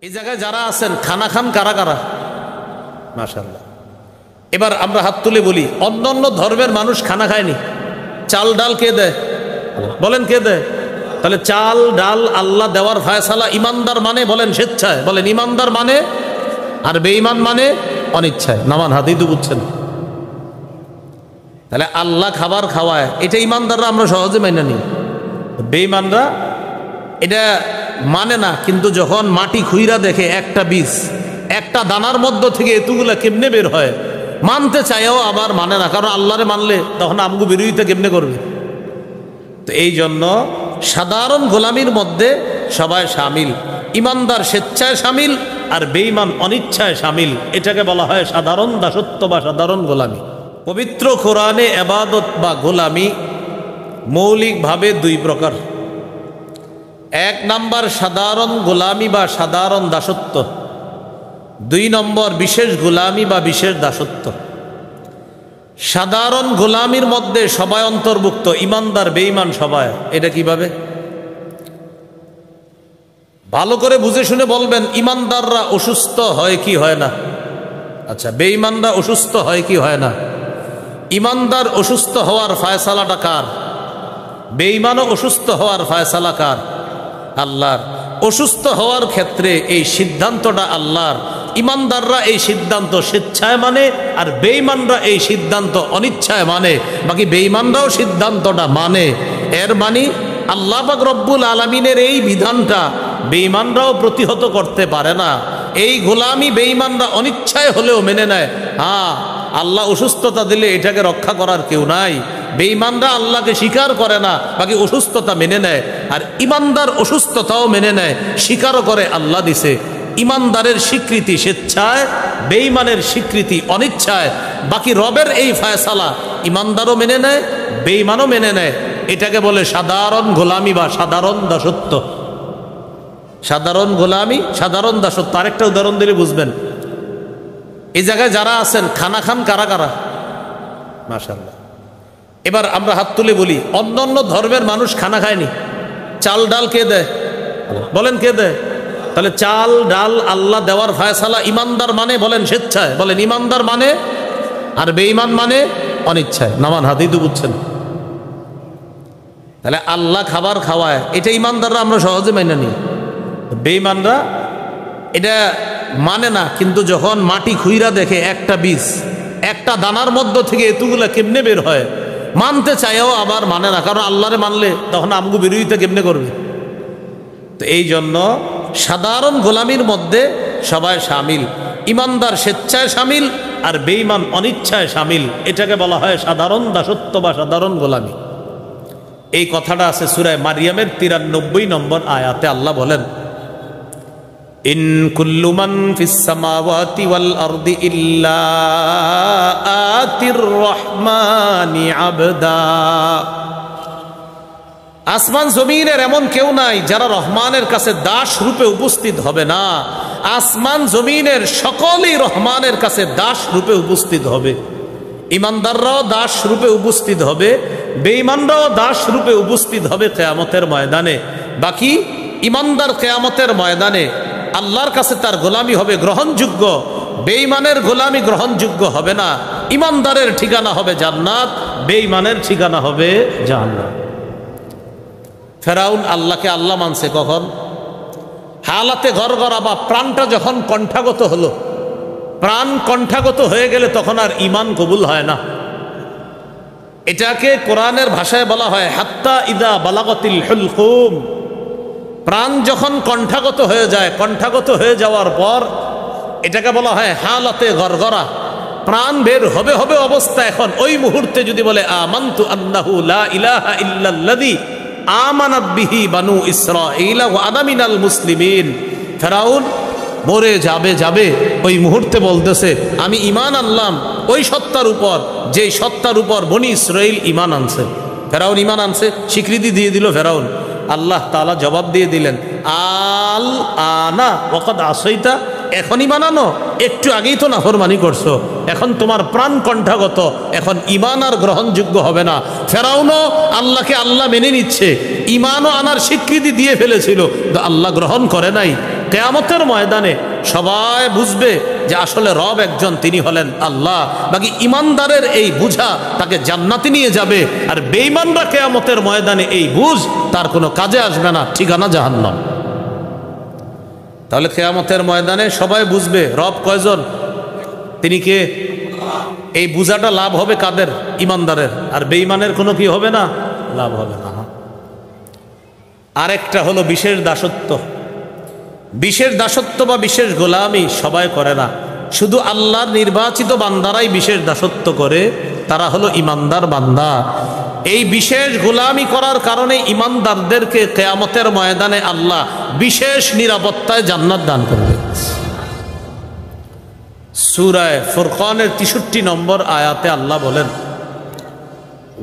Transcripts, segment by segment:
এই জায়গায় যারা আছেন খানা খান কারা কারা? মাশাআল্লাহ। এবার আমরা হাত তুলে বলি, অন্যান্য ধর্মের মানুষ খানা খায়নি। চাল ডাল কে দেয়? বলেন কে দেয়? তাহলে চাল ডাল আল্লাহ দেওয়ার ফায়সালা। ইমানদার মানে বলেন স্বেচ্ছায়, বলেন ইমানদার মানে, আর বেঈমান মানে অনিচ্ছায়। নামান হাতেই তো বুঝছেন। তাহলে আল্লাহ খাবার খাওয়ায়, এটা ইমানদাররা আমরা সহজে মাইনা নিই। বেঈমানরা এটা মানে না, কিন্তু যখন মাটি খুইরা দেখে একটা বীজ, একটা দানার মধ্য থেকে এতগুলা কেমনে বের হয়, মানতে চাইও আবার মানে না, কারণ আল্লাহরে মানলে তখন আমগু বিরোধিতা কেমনে করবে। তো এই জন্য সাধারণ গোলামির মধ্যে সবাই সামিল। ইমানদার স্বেচ্ছায় সামিল, আর বেঈমান অনিচ্ছায় সামিল। এটাকে বলা হয় সাধারণ দাসত্ব বা সাধারণ গোলামি। পবিত্র কোরআনে ইবাদত বা গোলামি মৌলিকভাবে দুই প্রকার। এক নম্বর সাধারণ গোলামি বা সাধারণ দাসত্ব, দুই নম্বর বিশেষ গোলামি বা বিশেষ দাসত্ব। সাধারণ গোলামির মধ্যে সবাই অন্তর্ভুক্ত, ইমানদার বেঈমান সবাই। এটা কিভাবে? ভালো করে বুঝে শুনে বলবেন। ইমানদাররা অসুস্থ হয় কি হয় না? আচ্ছা, বেঈমানরা অসুস্থ হয় কি হয় না? ইমানদার অসুস্থ হওয়ার ফায়সালাটা কার? বেঈমানও অসুস্থ হওয়ার ফায়সালা কার? আল্লাহর। অসুস্থ হওয়ার ক্ষেত্রে এই সিদ্ধান্তটা আল্লাহর। ইমানদাররা এই সিদ্ধান্ত স্বেচ্ছায় মানে, আর বেঈমানরা এই সিদ্ধান্ত অনিচ্ছায় মানে। বাকি বেঈমানরাও সিদ্ধান্তটা মানে। এর মানে আল্লাহ পাক রব্বুল আলামিনের এই বিধানটা বেঈমানরাও প্রতিহত করতে পারে না। এই গোলামি বেঈমানরা অনিচ্ছায় হলেও মেনে নেয়। হ্যাঁ, আল্লাহ অসুস্থতা দিলে এটাকে রক্ষা করার কেউ নাই। বেঈমানরা আল্লাহকে স্বীকার করে না, বাকি অসুস্থতা মেনে নেয়। আর ইমানদার অসুস্থতাও মেনে নেয়, স্বীকারও করে আল্লাহ দিছে। ইমানদারের স্বীকৃতি স্বেচ্ছায়, বেঈমানের স্বীকৃতি অনিচ্ছায়। বাকি রবের এই ফায়সালা ইমানদারও মেনে নেয়, বেঈমানও মেনে নেয়। এটাকে বলে সাধারণ গোলামি বা সাধারণ দাসত্ব। সাধারণ গোলামি, সাধারণ দাসত্ব। আরেকটা উদাহরণ দিলে বুঝবেন। এই জায়গায় যারা আছেন খানা খান কারা কারা? মাশাআল্লাহ। এবার আমরা হাত তুলে বলি, অন্যান্য ধর্মের মানুষ খানা খায়নি। চাল ডাল কে দেয়? বলেন কে দেয়? তাহলে চাল ডাল আল্লাহ দেওয়ার ফায়সালা। ইমানদার মানে বলেন স্বেচ্ছায়, বলেন ইমানদার মানে, আর বেঈমান মানে অনিচ্ছায়। নামান হাতেই তো বুঝছেন। তাহলে আল্লাহ খাবার খাওয়ায়, এটা ইমানদাররা আমরা সহজে মাইনা নিই। বেঈমানরা এটা মানে না, কিন্তু যখন মাটি খুইরা দেখে একটা বীজ, একটা দানার মধ্য থেকে এতগুলা কেমনে বের হয়, মানতে চাইও আবার মানে না, কারণ আল্লাহরে মানলে তখন আমগু বিরোধিতা কেমনে করবে। তো এই জন্য সাধারণ গোলামির মধ্যে সবাই সামিল। ইমানদার স্বেচ্ছায় সামিল, আর বেঈমান অনিচ্ছায় সামিল। এটাকে বলা হয় সাধারণ দাসত্ব বা সাধারণ গোলামি। এই কথাটা আছে সূরা মারিয়ামের 93 নম্বর আয়াতে। আল্লাহ বলেন, ইন কুল্লু মান ফিস সামাওয়াতি ওয়াল আরদি ইল্লা আতির রহমানি আবদা। আসমান জমিনের এমন কেউ নাই যারা রহমানের কাছে দাস রূপে উপস্থিত হবে না। আসমান জমিনের সকলেই রহমানের কাছে দাস রূপে উপস্থিত হবে। ইমানদাররাও দাস রূপে উপস্থিত হবে, বেঈমানরাও দাস রূপে উপস্থিত হবে কিয়ামতের ময়দানে। বাকি ইমানদার কিয়ামতের ময়দানে আল্লাহর কাছে তার গোলামি হবে গ্রহণযোগ্য, বেঈমানের গোলামি গ্রহণযোগ্য হবে না। ইমানদারের ঠিকানা হবে জান্নাত, বেঈমানের ঠিকানা হবে জাহান্নাম। ফেরাউন আল্লাহকে আল্লাহ মানছে কখন? হালাতে গড়গড়া বা প্রাণটা যখন কণ্ঠাগত হলো। প্রাণ কণ্ঠাগত হয়ে গেলে তখন আর ঈমান কবুল হয় না। এটাকে কোরআনের ভাষায় বলা হয় হাত্তা ইদা বালাগাতিল হুলকুম। প্রাণ যখন কণ্ঠাগত হয়ে যায়, কণ্ঠাগত হয়ে যাওয়ার পর এটাকে বলা হয় হালাতে গড়গড়া। প্রাণ বের হবে হবে অবস্থা। এখন ওই মুহূর্তে যদি বলে আমানতু আন্নাহু লা ইলাহা ইল্লাল্লাযী আমানাত বিহি বানু ইসরাঈল ওয়া আনা মিনাল মুসলিমিন। ফেরাউন মরে যাবে ওই মুহূর্তে বলতেছে আমি ঈমান আনলাম ওই সত্তার উপর, যেই সত্তার উপর বনি ইসরাঈল ঈমান আনছে। ফেরাউন ঈমান আনছে, স্বীকৃতি দিয়ে দিল ফেরাউন। আল্লাহ তাআলা জবাব দিয়ে দিলেন, আল আনা ওয়াকাদ আসাইতা। এখনই বানানো, একটু আগেই তো নাফরমানি করছো, এখন তোমার প্রাণ কণ্ঠাগত, এখন ঈমান আর গ্রহণযোগ্য হবে না। ফেরাউনও আল্লাহকে আল্লাহ মেনে নিচ্ছে, ঈমানও আনার স্বীকৃতি দিয়ে ফেলেছিল, আল্লাহ গ্রহণ করে নাই। কিয়ামতের ময়দানে সবাই বুঝবে যে আসলে রব একজন, তিনি হলেন আল্লাহ। বাকি ইমানদারের এই বুঝা তাকে জান্নাতে নিয়ে যাবে, আর বেঈমানরা কিয়ামতের ময়দানে এই বুঝ তার কোনো কাজে আসবে না, ঠিকানা জাহান্নাম। তাহলে কিয়ামতের ময়দানে সবাই বুঝবে রব কয়জন, তিনি কে। এই বুঝাটা লাভ হবে কাদের? ইমানদারের। আর বেঈমানের কোনো কি হবে না, লাভ হবে না। আরেকটা হলো বিশেষ দাসত্ব। বিশেষ দাসত্ব বা বিশেষ গোলামি সবাই করে না, শুধু আল্লাহর নির্বাচিত বান্দারাই বিশেষ দাসত্ব করে, তারা হলো ইমানদার বান্দা। এই বিশেষ গোলামি করার কারণে ইমানদারদেরকে কিয়ামতের ময়দানে আল্লাহ বিশেষ নিরাপত্তায় জান্নাত দান করবে। সূরা ফুরকানের 63 নম্বর আয়াতে আল্লাহ বলেন,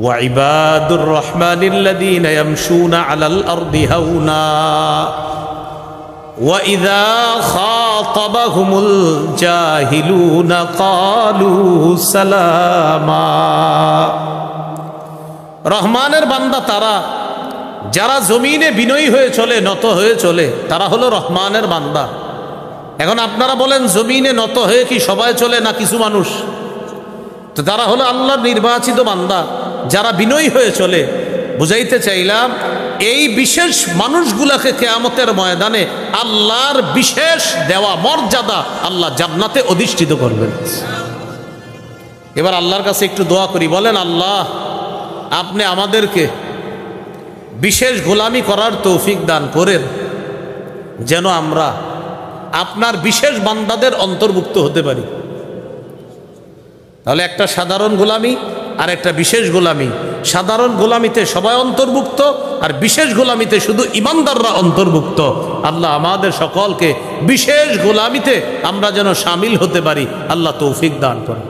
ওয়াইবাদুর রহমানিল্লাযীনা ইয়ামশুনা আলাল আরদি হাওনা ওয়া ইযা খাতাবাহুমুল জাহিলুনা ক্বালু সালামা। রহমানের বান্দা তারা যারা জমিনে বিনয়ী হয়ে চলে, নত হয়ে চলে, তারা হলো রহমানের বান্দা। এখন আপনারা বলেন জমিনে নত হয়ে কি সবাই চলে না কিছু মানুষ? তো তারা হলো আল্লাহর নির্বাচিত বান্দা যারা বিনয়ী হয়ে চলে। বুঝাইতে চাইলাম এই বিশেষ মানুষগুলাকে কিয়ামতের ময়দানে আল্লাহর বিশেষ দেওয়া মর্যাদা আল্লাহ জান্নাতে অধিষ্ঠিত করবেন। এবার আল্লাহর কাছে একটু দোয়া করি, বলেন আল্লাহ আপনি আমাদেরকে বিশেষ গোলামি করার তৌফিক দান করেন, যেন আমরা আপনার বিশেষ বান্দাদের অন্তর্ভুক্ত হতে পারি। তাহলে একটা সাধারণ গোলামি আর একটা বিশেষ গোলামি। সাধারণ গোলামিতে সবাই অন্তর্ভুক্ত, আর বিশেষ গোলামিতে শুধু ইমানদাররা অন্তর্ভুক্ত। আল্লাহ আমাদের সকলকে বিশেষ গোলামিতে আমরা যেন শামিল হতে পারি, আল্লাহ তৌফিক দান করেন।